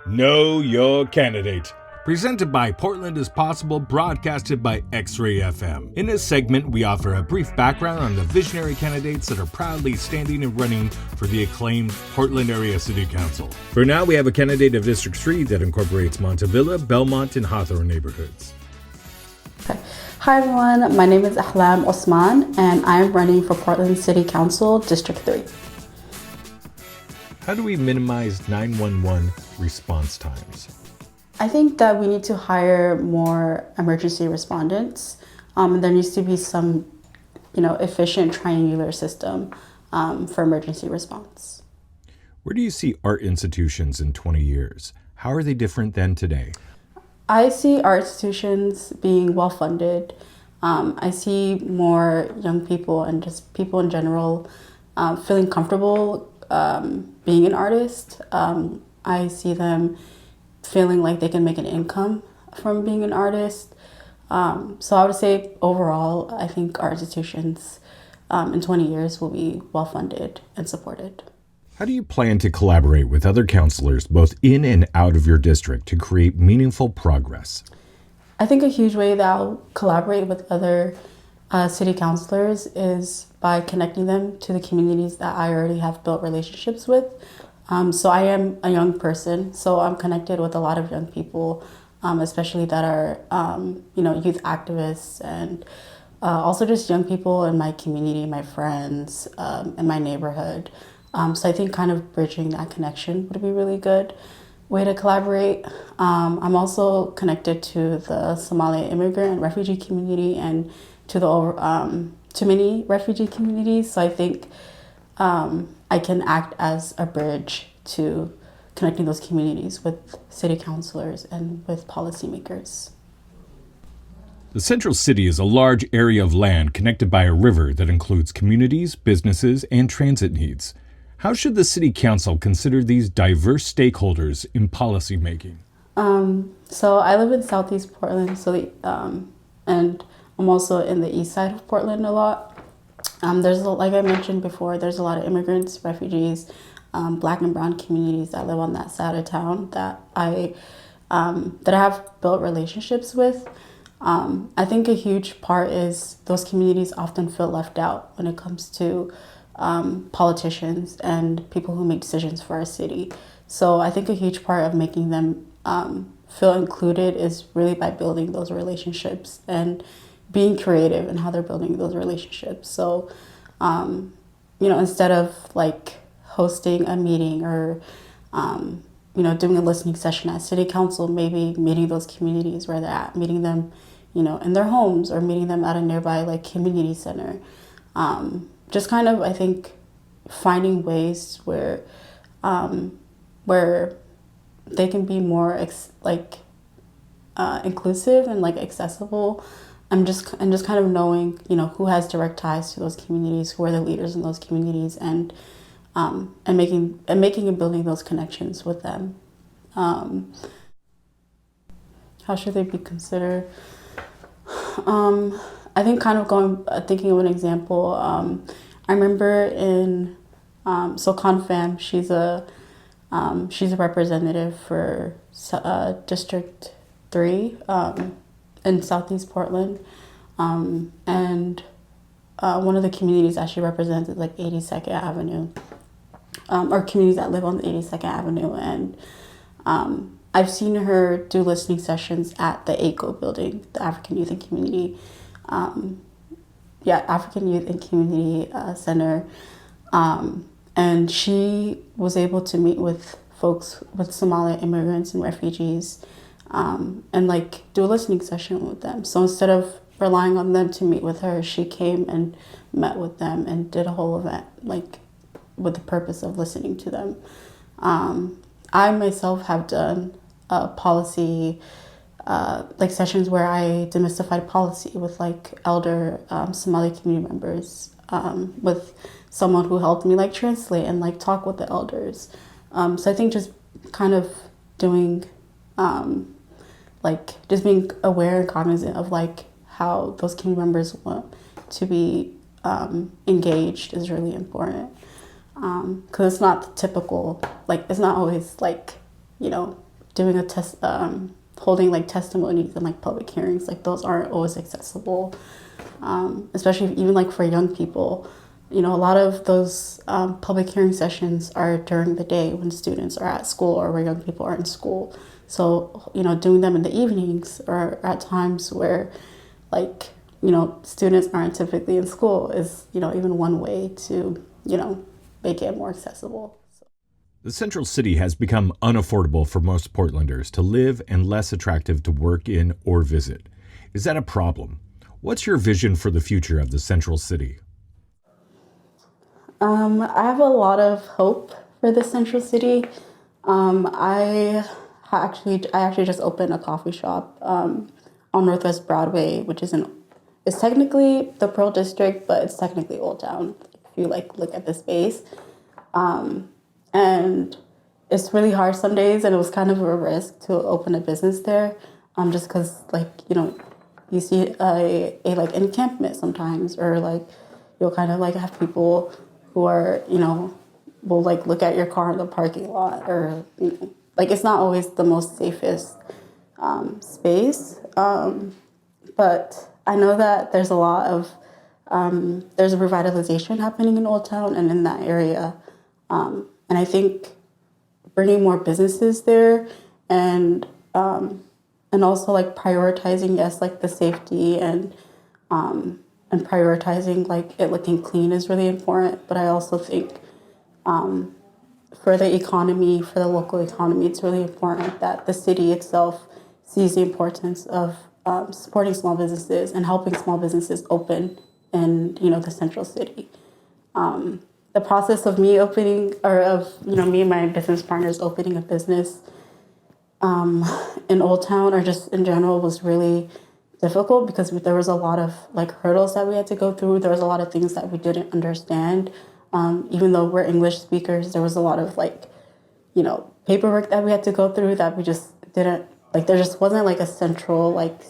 Know Your Candidate. Presented by Portland is Possible, broadcasted by XRAY FM. In this segment, we offer a brief background on the visionary candidates that are proudly standing and running for the acclaimed Portland Area City Council. For now, we have a candidate of District 3 that incorporates Montevilla, Belmont, and Hawthorne neighborhoods. Okay. Hi everyone, my name is Ahlam Osman and I'm running for Portland City Council, District 3. How do we minimize 911 response times? I think that we need to hire more emergency respondents. There needs to be some, efficient triangular system for emergency response. Where do you see art institutions in 20 years? How are they different than today? I see art institutions being well funded. I see more young people and just people in general feeling comfortable being an artist. I see them feeling like they can make an income from being an artist. So I would say overall, I think art institutions in 20 years will be well funded and supported. How do you plan to collaborate with other counselors, both in and out of your district, to create meaningful progress? I think a huge way that I'll collaborate with other city councilors is by connecting them to the communities that I already have built relationships with. So I am a young person, so I'm connected with a lot of young people, especially that are, youth activists and also just young people in my community, my friends, in my neighborhood. So I think kind of bridging that connection would be a really good way to collaborate. I'm also connected to the Somali immigrant and refugee community and to to many refugee communities. So I think I can act as a bridge to connecting those communities with city councilors and with policymakers. The Central City is a large area of land connected by a river that includes communities, businesses, and transit needs. How should the City Council consider these diverse stakeholders in policymaking? So I live in Southeast Portland, and I'm also in the east side of Portland a lot. Like I mentioned before, there's a lot of immigrants, refugees, Black and brown communities that live on that side of town that I have built relationships with. I think a huge part is those communities often feel left out when it comes to politicians and people who make decisions for our city. So I think a huge part of making them feel included is really by building those relationships and being creative in how they're building those relationships. So, instead of like hosting a meeting or, doing a listening session at City Council, maybe meeting those communities where they're at, meeting them, in their homes or meeting them at a nearby like community center. Just kind of, I think, finding ways where they can be more inclusive and like accessible, and just kind of knowing who has direct ties to those communities, who are the leaders in those communities, and making and building those connections with them. How should they be considered? I think kind of thinking of an example. I remember in Confam, she's a representative for District 3 in Southeast Portland, and one of the communities that she represents is like 82nd Avenue, or communities that live on the 82nd Avenue, and I've seen her do listening sessions at the ACO building, the African Youth and Community, African Youth and Community Center, and she was able to meet with folks, with Somali immigrants and refugees, and like do a listening session with them. So instead of relying on them to meet with her, she came and met with them and did a whole event like with the purpose of listening to them. I myself have done policy sessions where I demystified policy with like elder Somali community members, with someone who helped me like translate and like talk with the elders. So I think just kind of doing just being aware and cognizant of like how those community members want to be engaged is really important. Because it's not the typical, it's not always doing a test, holding like testimonies and like public hearings, like those aren't always accessible, especially even like for young people. A lot of those public hearing sessions are during the day when students are at school or where young people are in school. So, doing them in the evenings or at times where like, students aren't typically in school is, even one way to, make it more accessible. The Central City has become unaffordable for most Portlanders to live and less attractive to work in or visit. Is that a problem? What's your vision for the future of the Central City? I have a lot of hope for the Central City. I actually just opened a coffee shop on Northwest Broadway, which it's technically the Pearl District, but it's technically Old Town if you like look at the space. And it's really hard some days, and it was kind of a risk to open a business there, just because you see a like encampment sometimes, or like you'll kind of like have people who are, will like look at your car in the parking lot, or, like it's not always the most safest space. But I know that there's a lot of, there's a revitalization happening in Old Town and in that area. And I think bringing more businesses there and also like prioritizing, yes, like the safety and prioritizing like it looking clean is really important. But I also think for the economy, for the local economy, it's really important that the city itself sees the importance of supporting small businesses and helping small businesses open in, the Central City. The process of me opening, or of, me and my business partners opening a business in Old Town or just in general was really difficult because there was a lot of like hurdles that we had to go through. There was a lot of things that we didn't understand. Even though we're English speakers, there was a lot of like, paperwork that we had to go through that we just didn't, like there just wasn't like a central, like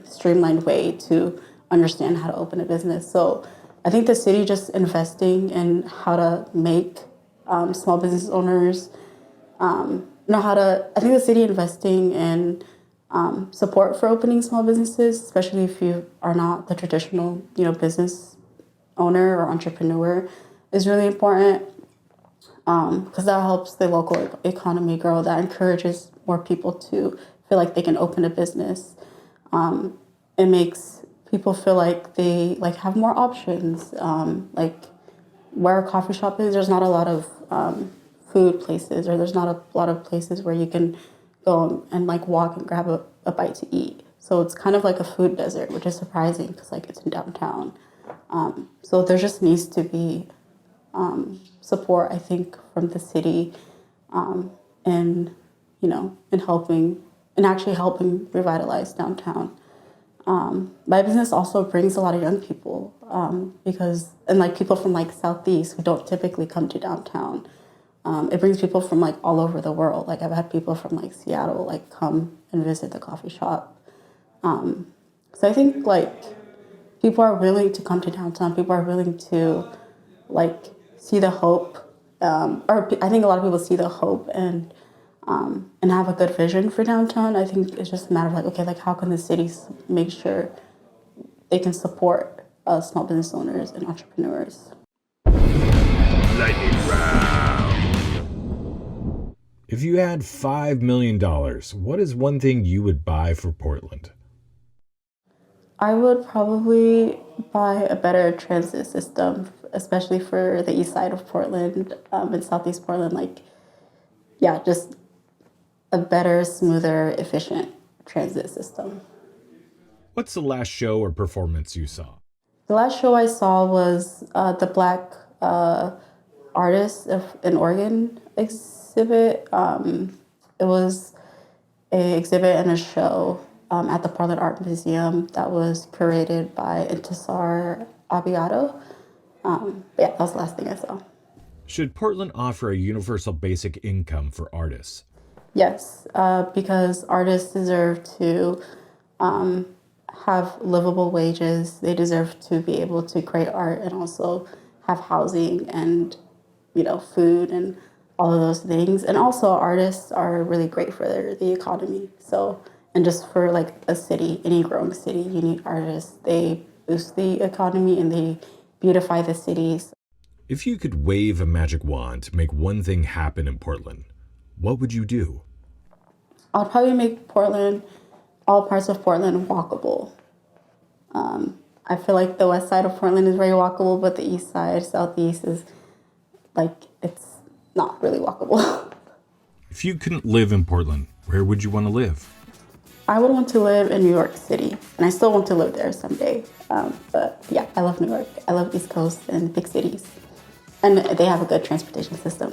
streamlined way to understand how to open a business. So I think the city just investing in how to make small business owners I think the city investing in support for opening small businesses, especially if you are not the traditional, business owner or entrepreneur, is really important because that helps the local economy grow. That encourages more people to feel like they can open a business. It makes people feel like they like have more options. Like where a coffee shop is, there's not a lot of food places, or there's not a lot of places where you can go and like walk and grab a bite to eat. So it's kind of like a food desert, which is surprising because like it's in downtown. So there just needs to be support, I think, from the city in actually helping revitalize downtown. My business also brings a lot of young people and like people from like Southeast who don't typically come to downtown. It brings people from like all over the world. Like I've had people from like Seattle like come and visit the coffee shop. So I think like people are willing to come to downtown. People are willing to like see the hope, or I think a lot of people see the hope and have a good vision for downtown. I think it's just a matter of like, okay, like how can the city make sure they can support small business owners and entrepreneurs. Lightning round. If you had $5 million, what is one thing you would buy for Portland? I would probably buy a better transit system, especially for the east side of Portland and southeast Portland. Like, yeah, just a better, smoother, efficient transit system. What's the last show or performance you saw? The last show I saw was the Black Artists in Oregon exhibit. It was an exhibit and a show at the Portland Art Museum that was curated by Intisar Abiato. Yeah, that was the last thing I saw. Should Portland offer a universal basic income for artists? Yes, because artists deserve to have livable wages. They deserve to be able to create art and also have housing and, food and all of those things. And also artists are really great for the economy. So, and just for like a city, any growing city, you need artists. They boost the economy and they beautify the cities. If you could wave a magic wand to make one thing happen in Portland, what would you do? I'll probably make Portland, all parts of Portland, walkable. I feel like the west side of Portland is very walkable, but the east side, southeast is like, it's not really walkable. If you couldn't live in Portland, where would you want to live? I would want to live in New York City, and I still want to live there someday. But yeah, I love New York. I love East Coast and big cities. And they have a good transportation system.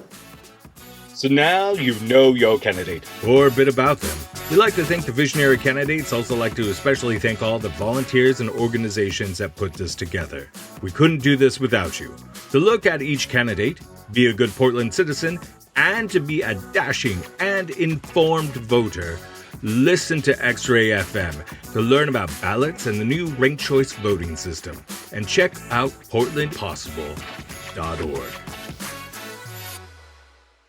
So now you know your candidate, or a bit about them. We like to thank the visionary candidates, also like to especially thank all the volunteers and organizations that put this together. We couldn't do this without you. To look at each candidate, be a good Portland citizen, and to be a dashing and informed voter, listen to XRAY FM to learn about ballots and the new ranked choice voting system. And check out portlandpossible.org.